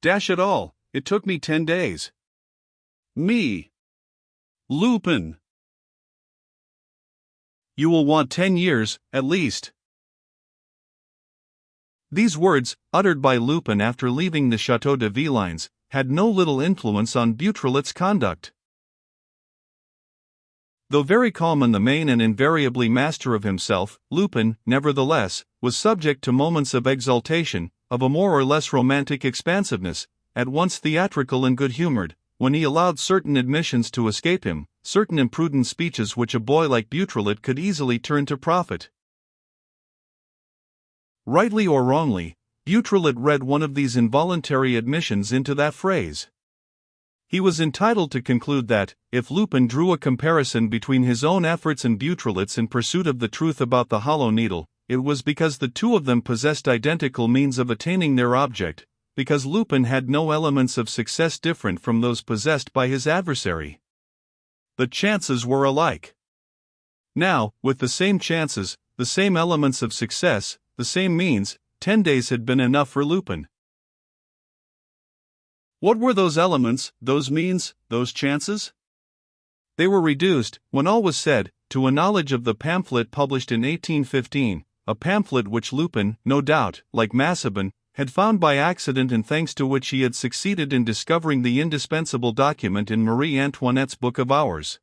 Dash it all, it took me 10 days. Me. Lupin. You will want 10 years, at least. These words, uttered by Lupin after leaving the Château de Villines, had no little influence on Beautrelet's conduct. Though very calm in the main and invariably master of himself, Lupin, nevertheless, was subject to moments of exaltation, of a more or less romantic expansiveness, at once theatrical and good-humored, when he allowed certain admissions to escape him, certain imprudent speeches which a boy like Beautrelet could easily turn to profit. Rightly or wrongly, Beautrelet read one of these involuntary admissions into that phrase. He was entitled to conclude that, if Lupin drew a comparison between his own efforts and Beautrelet's in pursuit of the truth about the Hollow Needle, it was because the two of them possessed identical means of attaining their object, because Lupin had no elements of success different from those possessed by his adversary. The chances were alike. Now, with the same chances, the same elements of success, the same means, 10 days had been enough for Lupin. What were those elements, those means, those chances? They were reduced, when all was said, to a knowledge of the pamphlet published in 1815, a pamphlet which Lupin, no doubt, like Massabin, had found by accident and thanks to which he had succeeded in discovering the indispensable document in Marie Antoinette's Book of Hours.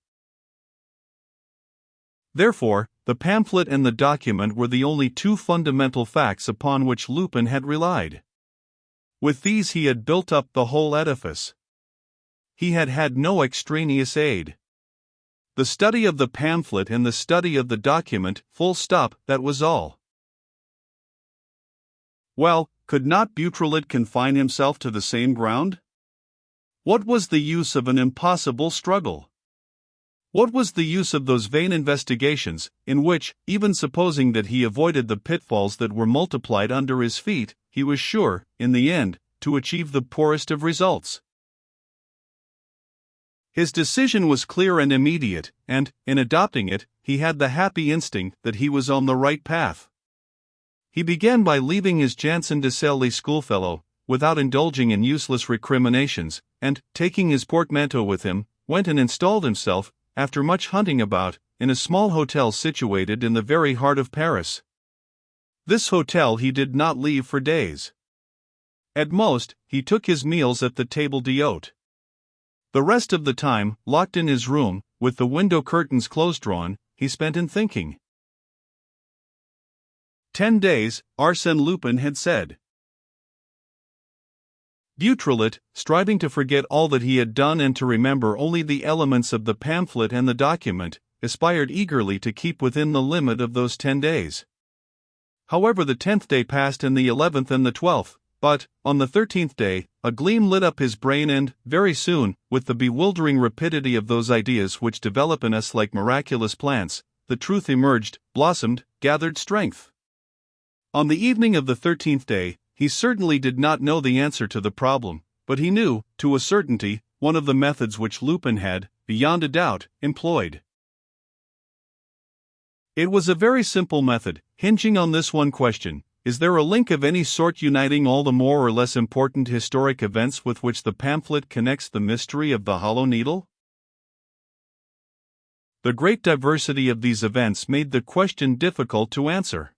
Therefore, the pamphlet and the document were the only two fundamental facts upon which Lupin had relied. With these he had built up the whole edifice. He had had no extraneous aid. The study of the pamphlet and the study of the document, full stop, that was all. Well, could not Beautrelet confine himself to the same ground? What was the use of an impossible struggle? What was the use of those vain investigations, in which, even supposing that he avoided the pitfalls that were multiplied under his feet, he was sure, in the end, to achieve the poorest of results? His decision was clear and immediate, and, in adopting it, he had the happy instinct that he was on the right path. He began by leaving his Janson de Selle schoolfellow, without indulging in useless recriminations, and, taking his portmanteau with him, went and installed himself, after much hunting about, in a small hotel situated in the very heart of Paris. This hotel he did not leave for days. At most, he took his meals at the table d'hôte. The rest of the time, locked in his room, with the window curtains close-drawn, he spent in thinking. 10 days, Arsène Lupin had said. Beautrelet, striving to forget all that he had done and to remember only the elements of the pamphlet and the document, aspired eagerly to keep within the limit of those 10 days. However, the 10th day passed and the 11th and the 12th, but, on the 13th day, a gleam lit up his brain and, very soon, with the bewildering rapidity of those ideas which develop in us like miraculous plants, the truth emerged, blossomed, gathered strength. On the evening of the 13th day, he certainly did not know the answer to the problem, but he knew, to a certainty, one of the methods which Lupin had, beyond a doubt, employed. It was a very simple method, hinging on this one question: is there a link of any sort uniting all the more or less important historic events with which the pamphlet connects the mystery of the Hollow Needle? The great diversity of these events made the question difficult to answer.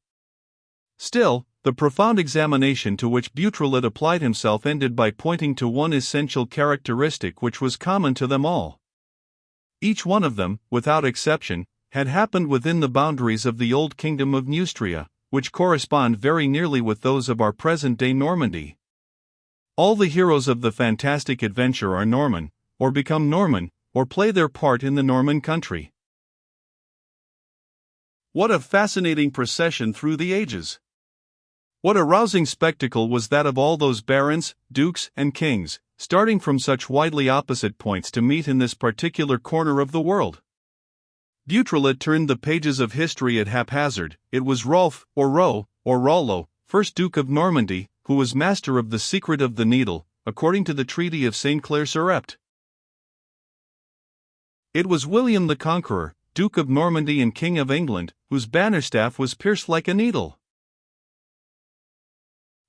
Still, the profound examination to which Beautrelet applied himself ended by pointing to one essential characteristic which was common to them all. Each one of them, without exception, had happened within the boundaries of the old kingdom of Neustria, which correspond very nearly with those of our present-day Normandy. All the heroes of the fantastic adventure are Norman, or become Norman, or play their part in the Norman country. What a fascinating procession through the ages! What a rousing spectacle was that of all those barons, dukes, and kings, starting from such widely opposite points to meet in this particular corner of the world! Beautrelet turned the pages of history at haphazard. It was Rolf, or Ro, or Rollo, first Duke of Normandy, who was master of the secret of the needle, according to the Treaty of St. Clair-sur-Epte. It was William the Conqueror, Duke of Normandy and King of England, whose banner staff was pierced like a needle.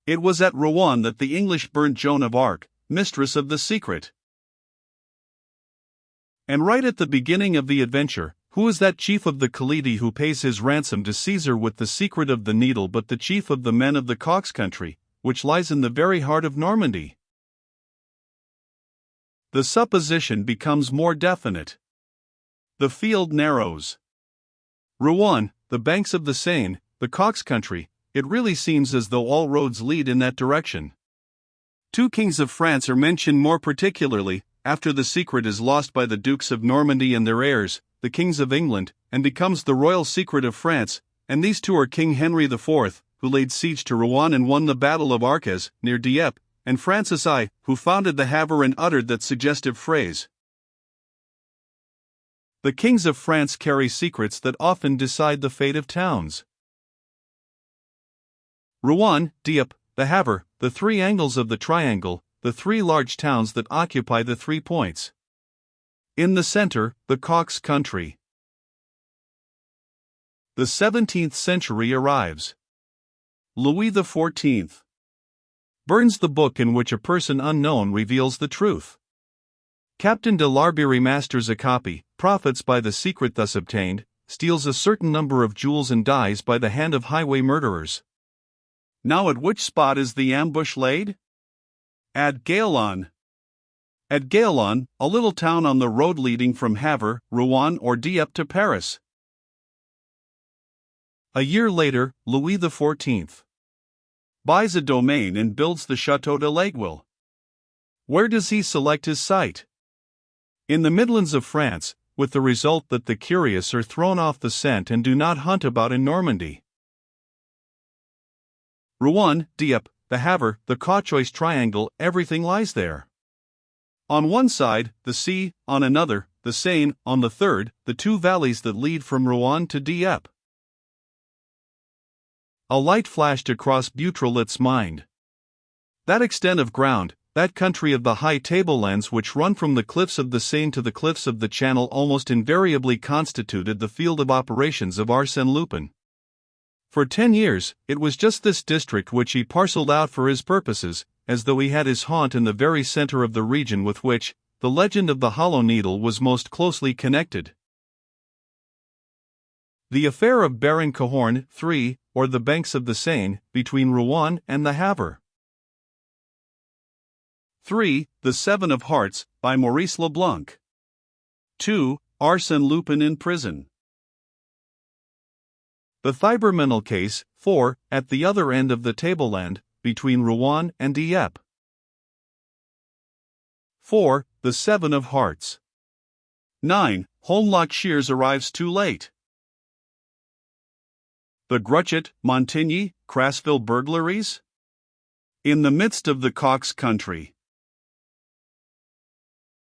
It was at Rouen that the English burnt Joan of Arc, mistress of the secret. And right at the beginning of the adventure, who is that chief of the Calidi who pays his ransom to Caesar with the secret of the needle but the chief of the men of the Cox country, which lies in the very heart of Normandy? The supposition becomes more definite. The field narrows. Rouen, the banks of the Seine, the Cox country, it really seems as though all roads lead in that direction. Two kings of France are mentioned more particularly, after the secret is lost by the Dukes of Normandy and their heirs, the kings of England, and becomes the royal secret of France, and these two are King Henry IV, who laid siege to Rouen and won the Battle of Arques, near Dieppe, and Francis I, who founded the Havre and uttered that suggestive phrase. The kings of France carry secrets that often decide the fate of towns. Rouen, Dieppe, the Havre, the three angles of the triangle, the three large towns that occupy the 3 points. In the center, the Cox country. The 17th century arrives. Louis XIV burns the book in which a person unknown reveals the truth. Captain de Larbieri masters a copy, profits by the secret thus obtained, steals a certain number of jewels and dies by the hand of highway murderers. Now at which spot is the ambush laid? At Gaillon. At Gaillon, a little town on the road leading from Havre, Rouen or Dieppe to Paris. A year later, Louis XIV buys a domain and builds the Château de l'Aiguille. Where does he select his site? In the Midlands of France, with the result that the curious are thrown off the scent and do not hunt about in Normandy. Rouen, Dieppe, the Havre, the Cauchois triangle, everything lies there. On one side, the sea, on another, the Seine, on the third, the two valleys that lead from Rouen to Dieppe. A light flashed across Beautrelet's mind. That extent of ground, that country of the high tablelands which run from the cliffs of the Seine to the cliffs of the Channel almost invariably constituted the field of operations of Arsène Lupin. For 10 years, it was just this district which he parceled out for his purposes, as though he had his haunt in the very center of the region with which the legend of the Hollow Needle was most closely connected. The affair of Baron Cahorn, 3, or the banks of the Seine, between Rouen and the Havre. 3. The Seven of Hearts, by Maurice Leblanc. 2. Arsène Lupin in prison. The Thibermenel case, 4, at the other end of the tableland, between Rouen and Dieppe. 4. The Seven of Hearts. 9. Holmlock Shears arrives too late. The Gruchet, Montigny, Crassville burglaries? In the midst of the Cox country.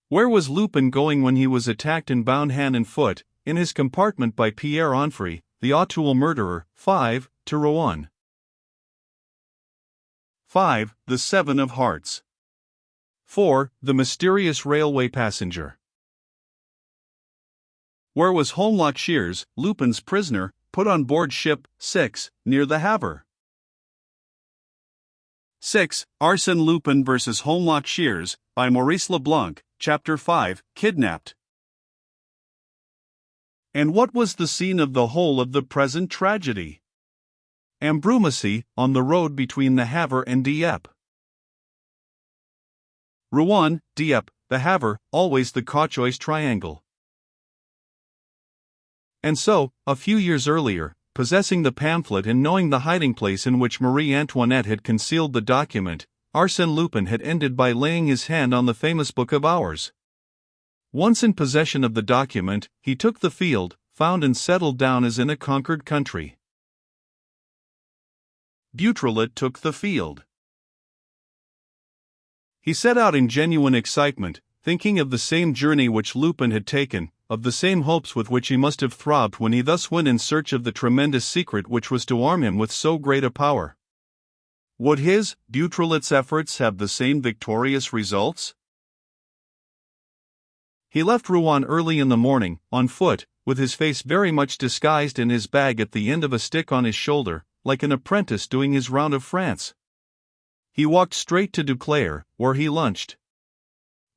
Where was Lupin going when he was attacked and bound hand and foot, in his compartment by Pierre Onfray, the Auteuil murderer? 5. To Rouen. 5. The Seven of Hearts. 4. The mysterious railway passenger. Where was Holmlock Shears, Lupin's prisoner, put on board ship? 6. Near the Havre. 6. Arsène Lupin vs. Holmlock Shears, by Maurice Leblanc, Chapter 5, Kidnapped. And what was the scene of the whole of the present tragedy? Ambrumésy, on the road between the Havre and Dieppe. Rouen, Dieppe, the Havre, always the Cauchois triangle. And so, a few years earlier, possessing the pamphlet and knowing the hiding place in which Marie Antoinette had concealed the document, Arsène Lupin had ended by laying his hand on the famous Book of Hours. Once in possession of the document, he took the field, found and settled down as in a conquered country. Beautrelet took the field. He set out in genuine excitement, thinking of the same journey which Lupin had taken, of the same hopes with which he must have throbbed when he thus went in search of the tremendous secret which was to arm him with so great a power. Would his, Beautrelet's efforts have the same victorious results? He left Rouen early in the morning, on foot, with his face very much disguised and his bag at the end of a stick on his shoulder, like an apprentice doing his round of France. He walked straight to Duclair, where he lunched.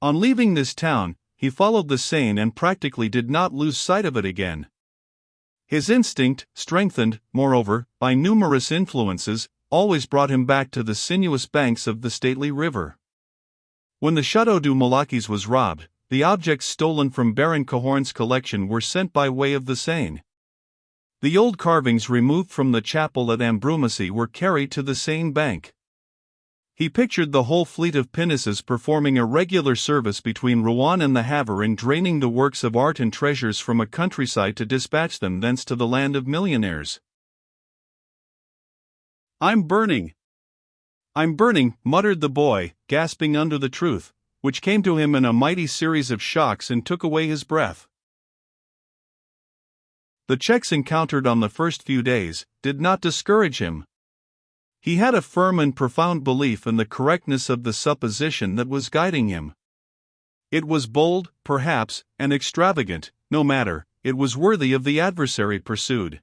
On leaving this town, he followed the Seine and practically did not lose sight of it again. His instinct, strengthened, moreover, by numerous influences, always brought him back to the sinuous banks of the stately river. When the Château du Malaquis was robbed, the objects stolen from Baron Cahorn's collection were sent by way of the Seine. The old carvings removed from the chapel at Ambrumésy were carried to the Seine bank. He pictured the whole fleet of pinnaces performing a regular service between Rouen and the Havre in draining the works of art and treasures from a countryside to dispatch them thence to the land of millionaires. "I'm burning! I'm burning," muttered the boy, gasping under the truth, which came to him in a mighty series of shocks and took away his breath. The checks encountered on the first few days did not discourage him. He had a firm and profound belief in the correctness of the supposition that was guiding him. It was bold, perhaps, and extravagant, no matter, it was worthy of the adversary pursued.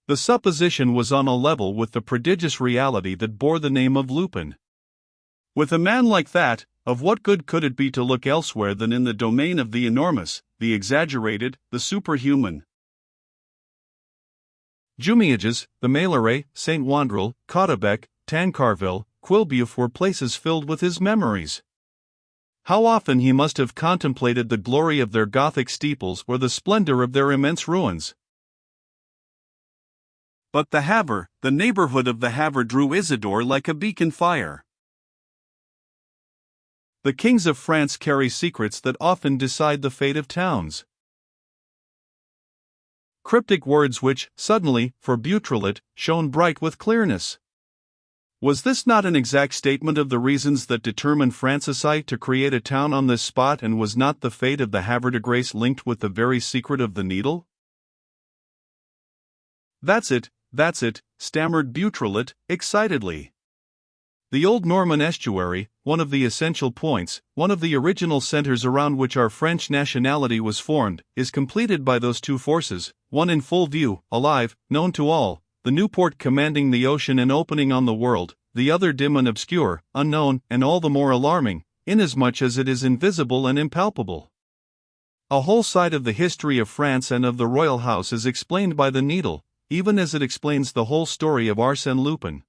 The supposition was on a level with the prodigious reality that bore the name of Lupin. With a man like that, of what good could it be to look elsewhere than in the domain of the enormous, the exaggerated, the superhuman? Jumièges, the Mailleret, Saint Wandrille, Caudebec, Tancarville, Quillebeuf were places filled with his memories. How often he must have contemplated the glory of their Gothic steeples or the splendor of their immense ruins. But the Havre, the neighborhood of the Havre drew Isidore like a beacon fire. The kings of France carry secrets that often decide the fate of towns. Cryptic words which, suddenly, for Beautrelet, shone bright with clearness. Was this not an exact statement of the reasons that determined Francesite to create a town on this spot, and was not the fate of the Havre de Grace linked with the very secret of the needle? That's it, stammered Beautrelet, excitedly. The old Norman estuary, one of the essential points, one of the original centers around which our French nationality was formed, is completed by those two forces, one in full view, alive, known to all, the new port commanding the ocean and opening on the world, the other dim and obscure, unknown, and all the more alarming, inasmuch as it is invisible and impalpable. A whole side of the history of France and of the royal house is explained by the needle, even as it explains the whole story of Arsène Lupin.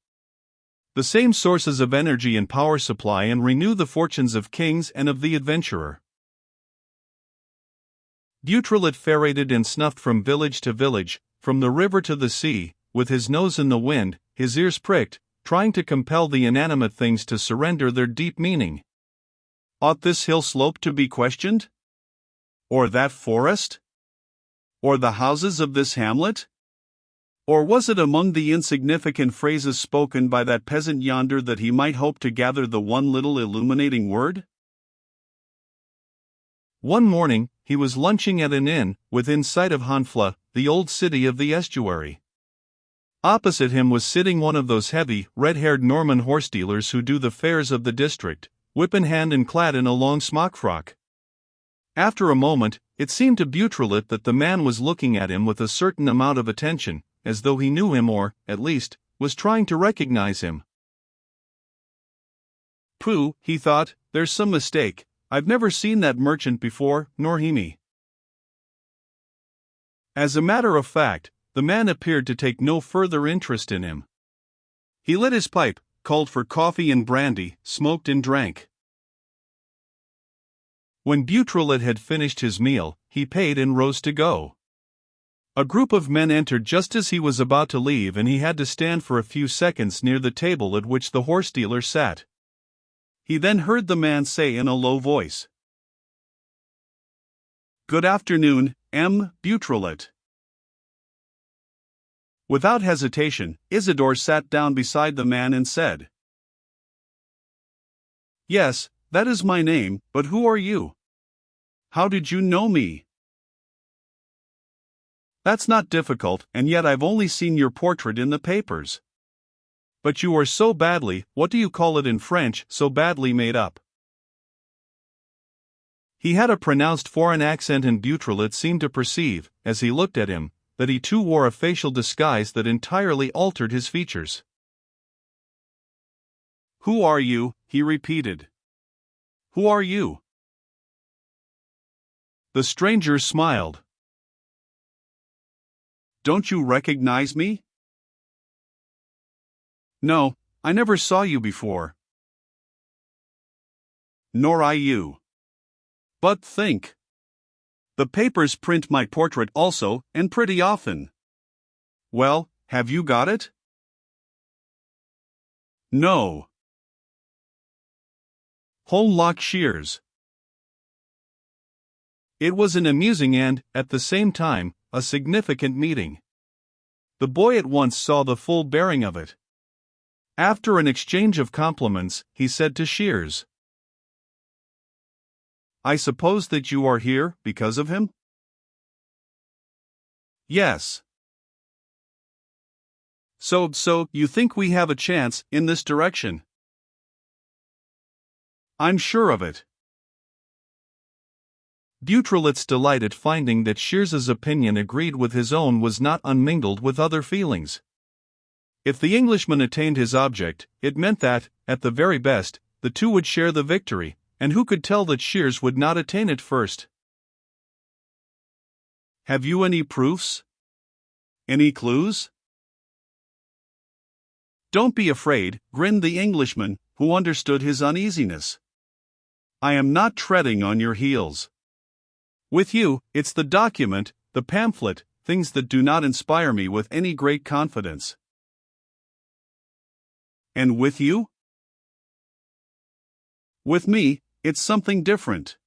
The same sources of energy and power supply and renew the fortunes of kings and of the adventurer. Beautrelet ferreted and snuffed from village to village, from the river to the sea, with his nose in the wind, his ears pricked, trying to compel the inanimate things to surrender their deep meaning. Ought this hill slope to be questioned? Or that forest? Or the houses of this hamlet? Or was it among the insignificant phrases spoken by that peasant yonder that he might hope to gather the one little illuminating word? One morning, he was lunching at an inn, within sight of Honfleur, the old city of the estuary. Opposite him was sitting one of those heavy, red-haired Norman horse-dealers who do the fairs of the district, whip in hand and clad in a long smock-frock. After a moment, it seemed to Beautrelet that the man was looking at him with a certain amount of attention, as though he knew him or, at least, was trying to recognize him. Pooh, he thought, there's some mistake, I've never seen that merchant before, nor he me. As a matter of fact, the man appeared to take no further interest in him. He lit his pipe, called for coffee and brandy, smoked and drank. When Beautrelet had finished his meal, he paid and rose to go. A group of men entered just as he was about to leave, and he had to stand for a few seconds near the table at which the horse-dealer sat. He then heard the man say in a low voice, "Good afternoon, M. Beautrelet." Without hesitation, Isidore sat down beside the man and said, "Yes, that is my name, but who are you? How did you know me?" "That's not difficult, and yet I've only seen your portrait in the papers. But you are so badly, what do you call it in French, so badly made up?" He had a pronounced foreign accent, and Beautrelet seemed to perceive, as he looked at him, that he too wore a facial disguise that entirely altered his features. Who are you? He repeated. Who are you? The stranger smiled. Don't you recognize me? No, I never saw you before. Nor I you. But think. The papers print my portrait also, and pretty often. Well, have you got it? No. Hollock Shears. It was an amusing and, at the same time, a significant meeting. The boy at once saw the full bearing of it. After an exchange of compliments, he said to Shears, I suppose that you are here because of him? Yes. So you think we have a chance in this direction? I'm sure of it. Boutrelit's delight at finding that Shears's opinion agreed with his own was not unmingled with other feelings. If the Englishman attained his object, it meant that, at the very best, the two would share the victory, and who could tell that Shears would not attain it first? Have you any proofs? Any clues? Don't be afraid, grinned the Englishman, who understood his uneasiness. I am not treading on your heels. With you, it's the document, the pamphlet, things that do not inspire me with any great confidence. And with you? With me, it's something different.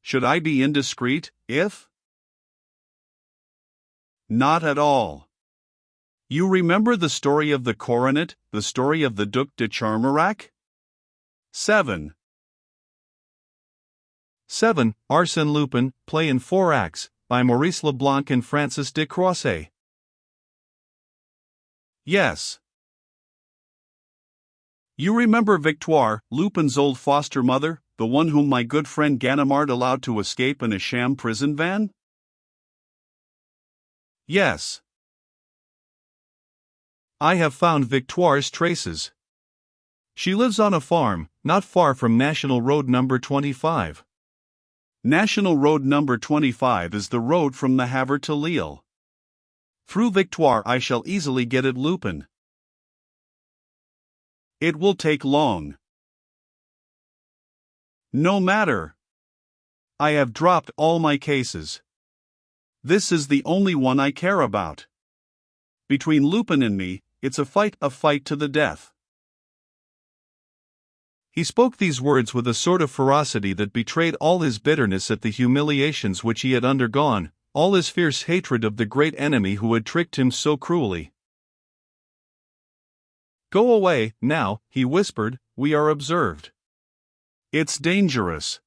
Should I be indiscreet, if? Not at all. You remember the story of the coronet, the story of the Duc de Charmerac? 7. Arsène Lupin, play in 4 acts, by Maurice Leblanc and Francis de Croisset. Yes. You remember Victoire, Lupin's old foster mother, the one whom my good friend Ganimard allowed to escape in a sham prison van? Yes. I have found Victoire's traces. She lives on a farm, not far from National Road number 25. National Road number 25 is the road from the Havre to Lille. Through Victoire I shall easily get at Lupin. It will take long. No matter. I have dropped all my cases. This is the only one I care about. Between Lupin and me, it's a fight to the death. He spoke these words with a sort of ferocity that betrayed all his bitterness at the humiliations which he had undergone, all his fierce hatred of the great enemy who had tricked him so cruelly. Go away, now, he whispered, we are observed. It's dangerous.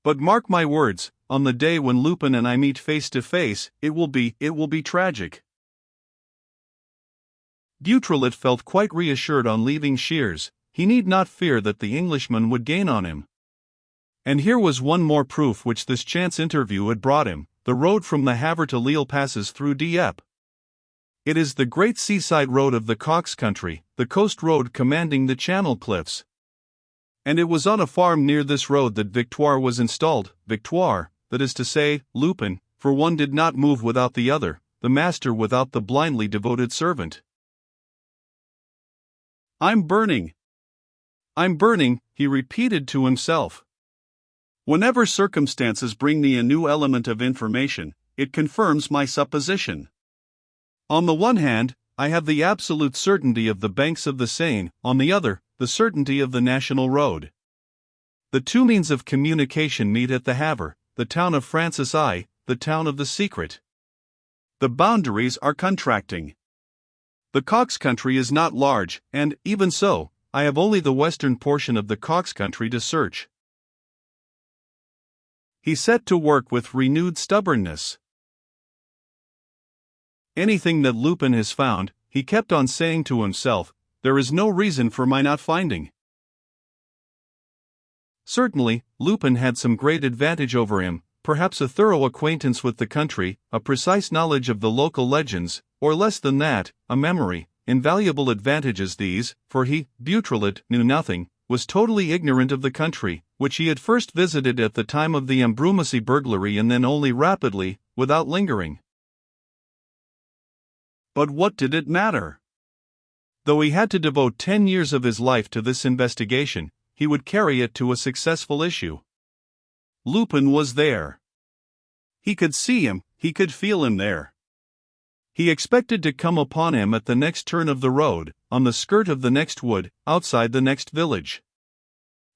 But mark my words, on the day when Lupin and I meet face to face, it will be tragic. Boutrelit felt quite reassured on leaving Shears. He need not fear that the Englishman would gain on him. And here was one more proof which this chance interview had brought him: the road from the Havre to Lille passes through Dieppe. It is the great seaside road of the Cox country, the coast road commanding the Channel cliffs. And it was on a farm near this road that Victoire was installed. Victoire, that is to say, Lupin, for one did not move without the other, the master without the blindly devoted servant. I'm burning, he repeated to himself. Whenever circumstances bring me a new element of information, it confirms my supposition. On the one hand, I have the absolute certainty of the banks of the Seine, on the other, the certainty of the national road. The two means of communication meet at the Havre, the town of Francis I, the town of the secret. The boundaries are contracting. The Cox country is not large, and, even so, I have only the western portion of the Cox country to search. He set to work with renewed stubbornness. Anything that Lupin has found, he kept on saying to himself, there is no reason for my not finding. Certainly, Lupin had some great advantage over him, perhaps a thorough acquaintance with the country, a precise knowledge of the local legends, or less than that, a memory, invaluable advantages these, for he, Beautrelet, knew nothing, was totally ignorant of the country, which he had first visited at the time of the Ambrumésy burglary and then only rapidly, without lingering. But what did it matter? Though he had to devote 10 years of his life to this investigation, he would carry it to a successful issue. Lupin was there. He could see him, he could feel him there. He expected to come upon him at the next turn of the road, on the skirt of the next wood, outside the next village.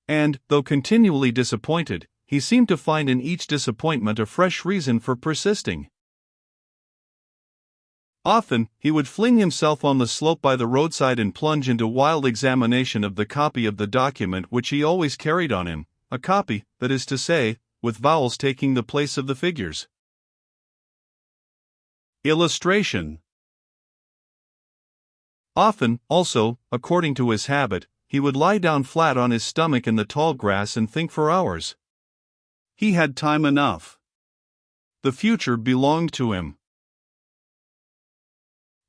And, though continually disappointed, he seemed to find in each disappointment a fresh reason for persisting. Often, he would fling himself on the slope by the roadside and plunge into wild examination of the copy of the document which he always carried on him, a copy, that is to say, with vowels taking the place of the figures. Illustration. Often, also, according to his habit, he would lie down flat on his stomach in the tall grass and think for hours. He had time enough. The future belonged to him.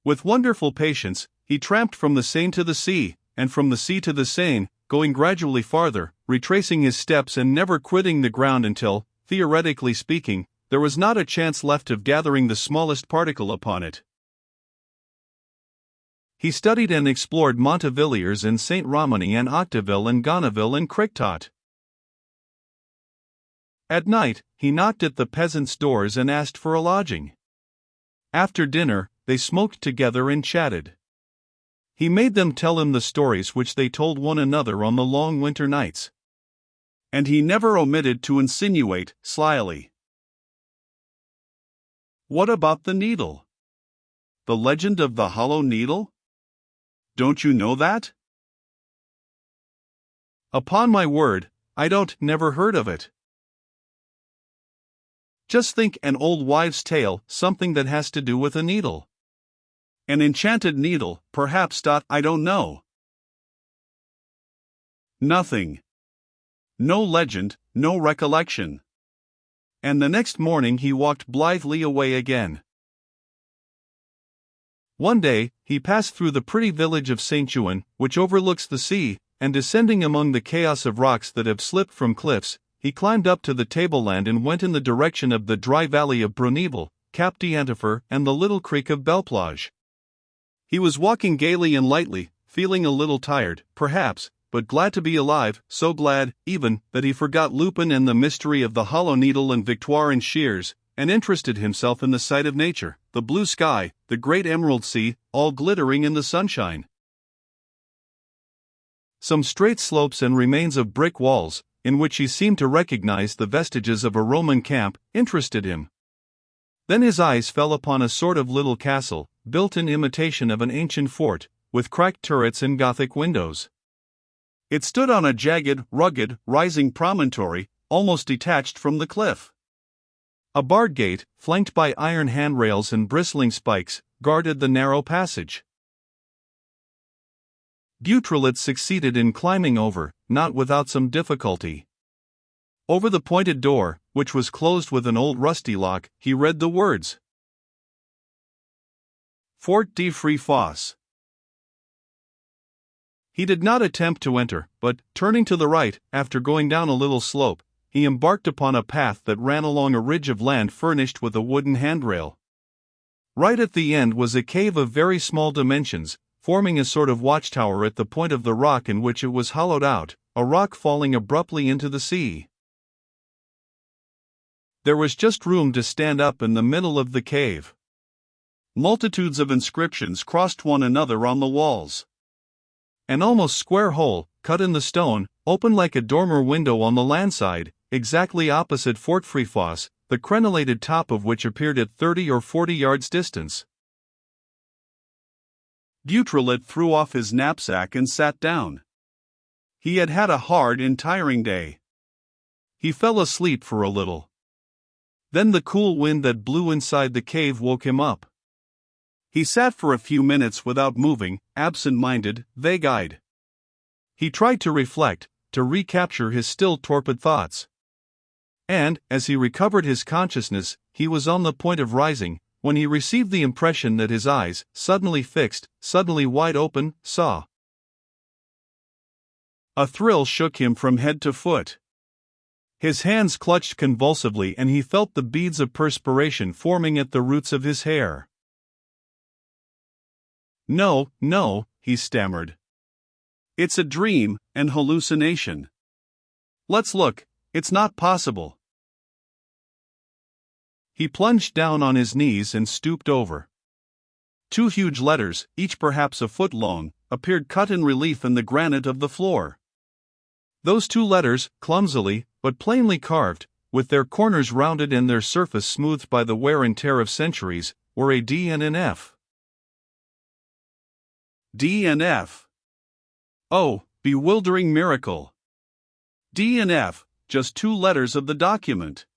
With wonderful patience, he tramped from the Seine to the sea, and from the sea to the Seine, going gradually farther, retracing his steps and never quitting the ground until, theoretically speaking, there was not a chance left of gathering the smallest particle upon it. He studied and explored Montavilliers and Saint-Romany and Octeville and Gonneville and Crichtot. At night, he knocked at the peasants' doors and asked for a lodging. After dinner, they smoked together and chatted. He made them tell him the stories which they told one another on the long winter nights. And he never omitted to insinuate, slyly, "What about the needle? The legend of the hollow needle? Don't you know that?" "Upon my word, I never heard of it." "Just think, an old wives' tale, something that has to do with a needle. An enchanted needle, perhaps. I don't know. Nothing. No legend, no recollection." And the next morning he walked blithely away again. One day, he passed through the pretty village of Saint-Juan, which overlooks the sea, and descending among the chaos of rocks that have slipped from cliffs, he climbed up to the tableland and went in the direction of the dry valley of Bruneval, Cap d'Antifer, and the little creek of Belplage. He was walking gaily and lightly, feeling a little tired, perhaps, but glad to be alive, so glad, even, that he forgot Lupin and the mystery of the hollow needle and Victoire and Shears, and interested himself in the sight of nature, the blue sky, the great emerald sea, all glittering in the sunshine. Some straight slopes and remains of brick walls, in which he seemed to recognize the vestiges of a Roman camp, interested him. Then his eyes fell upon a sort of little castle, built in imitation of an ancient fort, with cracked turrets and Gothic windows. It stood on a jagged, rugged, rising promontory, almost detached from the cliff. A barred gate, flanked by iron handrails and bristling spikes, guarded the narrow passage. Beautrelet succeeded in climbing over, not without some difficulty. Over the pointed door, which was closed with an old rusty lock, he read the words: Fort de Fréfossé. He did not attempt to enter, but, turning to the right, after going down a little slope, he embarked upon a path that ran along a ridge of land furnished with a wooden handrail. Right at the end was a cave of very small dimensions, forming a sort of watchtower at the point of the rock in which it was hollowed out, a rock falling abruptly into the sea. There was just room to stand up in the middle of the cave. Multitudes of inscriptions crossed one another on the walls. An almost square hole, cut in the stone, opened like a dormer window on the land side, exactly opposite Fort Fréfossé, the crenellated top of which appeared at 30 or 40 yards distance. Beautrelet threw off his knapsack and sat down. He had had a hard and tiring day. He fell asleep for a little. Then the cool wind that blew inside the cave woke him up. He sat for a few minutes without moving, absent-minded, vague-eyed. He tried to reflect, to recapture his still torpid thoughts. And, as he recovered his consciousness, he was on the point of rising, when he received the impression that his eyes, suddenly fixed, suddenly wide open, saw. A thrill shook him from head to foot. His hands clutched convulsively and he felt the beads of perspiration forming at the roots of his hair. "No, no," he stammered. "It's a dream, an hallucination. Let's look, it's not possible." He plunged down on his knees and stooped over. 2 huge letters, each perhaps a foot long, appeared cut in relief in the granite of the floor. Those 2 letters, clumsily, but plainly carved, with their corners rounded and their surface smoothed by the wear and tear of centuries, were a D and an F. D and F. Oh, bewildering miracle! D and F, just 2 letters of the document.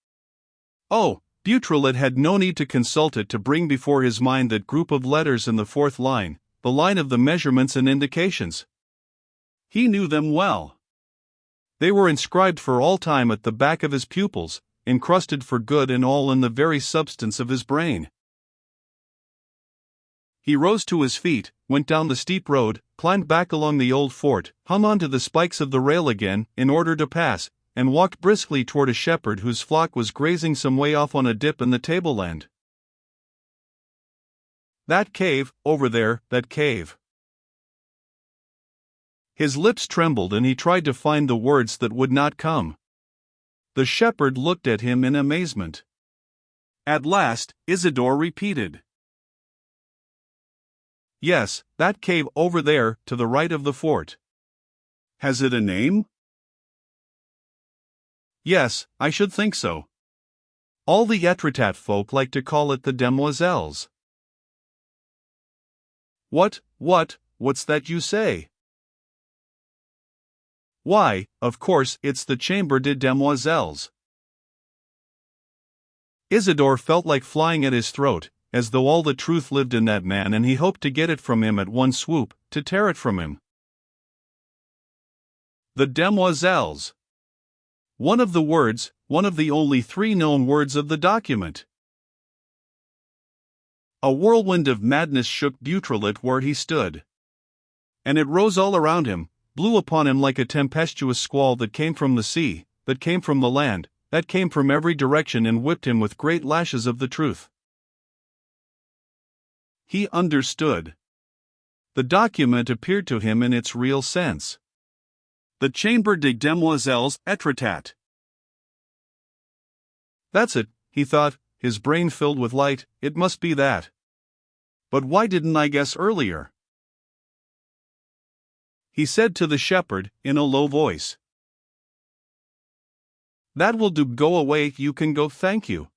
Oh, Beautrelet had no need to consult it to bring before his mind that group of letters in the 4th line, the line of the measurements and indications. He knew them well. They were inscribed for all time at the back of his pupils, encrusted for good and all in the very substance of his brain. He rose to his feet, went down the steep road, climbed back along the old fort, hung onto the spikes of the rail again, in order to pass, and walked briskly toward a shepherd whose flock was grazing some way off on a dip in the tableland. "That cave, over there, that cave." His lips trembled and he tried to find the words that would not come. The shepherd looked at him in amazement. At last, Isidore repeated. "Yes, that cave over there, to the right of the fort." "Has it a name?" "Yes, I should think so. All the Etretat folk like to call it the Demoiselles." What's that you say?" "Why, of course, it's the Chambre des Demoiselles." Isidore felt like flying at his throat, as though all the truth lived in that man and he hoped to get it from him at one swoop, to tear it from him. The Demoiselles. One of the words, one of the only 3 known words of the document. A whirlwind of madness shook Beautrelet where he stood. And it rose all around him, blew upon him like a tempestuous squall that came from the sea, that came from the land, that came from every direction and whipped him with great lashes of the truth. He understood. The document appeared to him in its real sense. The Chambre des Demoiselles Etretat. "That's it," he thought, his brain filled with light, "it must be that. But why didn't I guess earlier?" He said to the shepherd, in a low voice. "That will do, go away, you can go, thank you."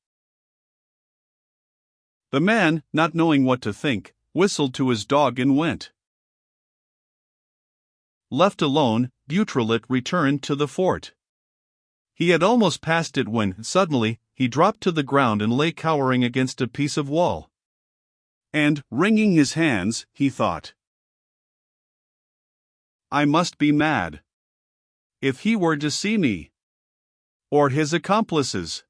The man, not knowing what to think, whistled to his dog and went. Left alone, Beautrelet returned to the fort. He had almost passed it when, suddenly, he dropped to the ground and lay cowering against a piece of wall. And, wringing his hands, he thought, "I must be mad. If he were to see me, or his accomplices,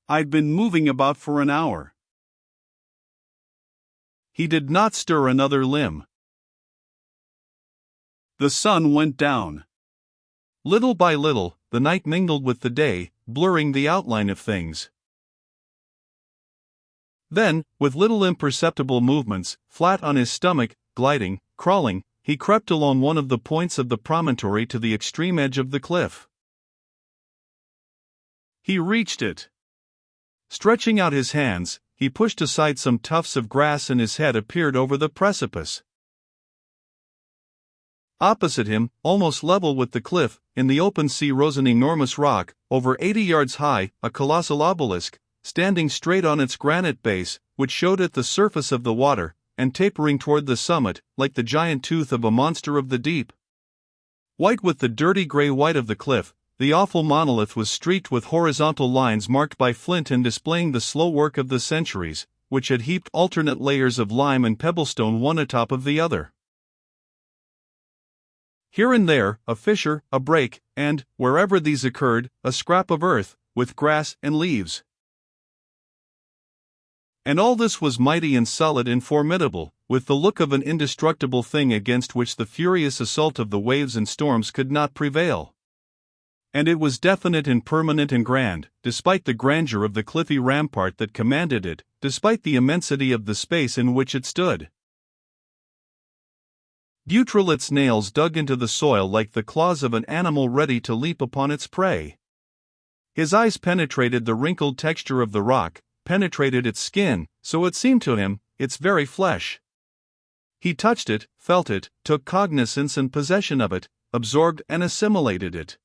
I'd been moving about for an hour." He did not stir another limb. The sun went down. Little by little, the night mingled with the day, blurring the outline of things. Then, with little imperceptible movements, flat on his stomach, gliding, crawling, he crept along one of the points of the promontory to the extreme edge of the cliff. He reached it. Stretching out his hands, he pushed aside some tufts of grass and his head appeared over the precipice. Opposite him, almost level with the cliff, in the open sea rose an enormous rock, over 80 yards high, a colossal obelisk, standing straight on its granite base, which showed at the surface of the water, and tapering toward the summit, like the giant tooth of a monster of the deep. White with the dirty gray white of the cliff, the awful monolith was streaked with horizontal lines marked by flint and displaying the slow work of the centuries, which had heaped alternate layers of lime and pebblestone one atop of the other. Here and there, a fissure, a break, and, wherever these occurred, a scrap of earth, with grass and leaves. And all this was mighty and solid and formidable, with the look of an indestructible thing against which the furious assault of the waves and storms could not prevail. And it was definite and permanent and grand, despite the grandeur of the cliffy rampart that commanded it, despite the immensity of the space in which it stood. Beautrelet's nails dug into the soil like the claws of an animal ready to leap upon its prey. His eyes penetrated the wrinkled texture of the rock, penetrated its skin, so it seemed to him, its very flesh. He touched it, felt it, took cognizance and possession of it, absorbed and assimilated it.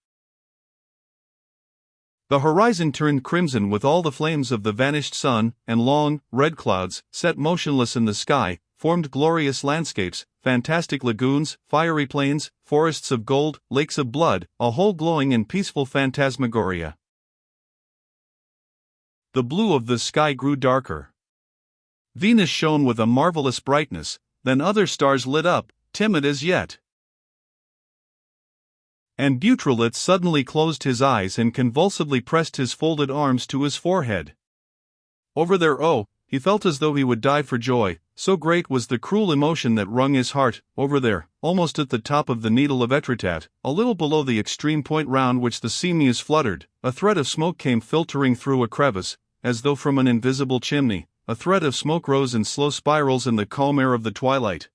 The horizon turned crimson with all the flames of the vanished sun, and long, red clouds, set motionless in the sky, formed glorious landscapes, fantastic lagoons, fiery plains, forests of gold, lakes of blood, a whole glowing and peaceful phantasmagoria. The blue of the sky grew darker. Venus shone with a marvelous brightness, then other stars lit up, timid as yet. And Beautrelet suddenly closed his eyes and convulsively pressed his folded arms to his forehead. Over there, he felt as though he would die for joy, so great was the cruel emotion that wrung his heart. Over there, almost at the top of the needle of Etretat, a little below the extreme point round which the sea mews fluttered, a thread of smoke came filtering through a crevice, as though from an invisible chimney. A thread of smoke rose in slow spirals in the calm air of the twilight.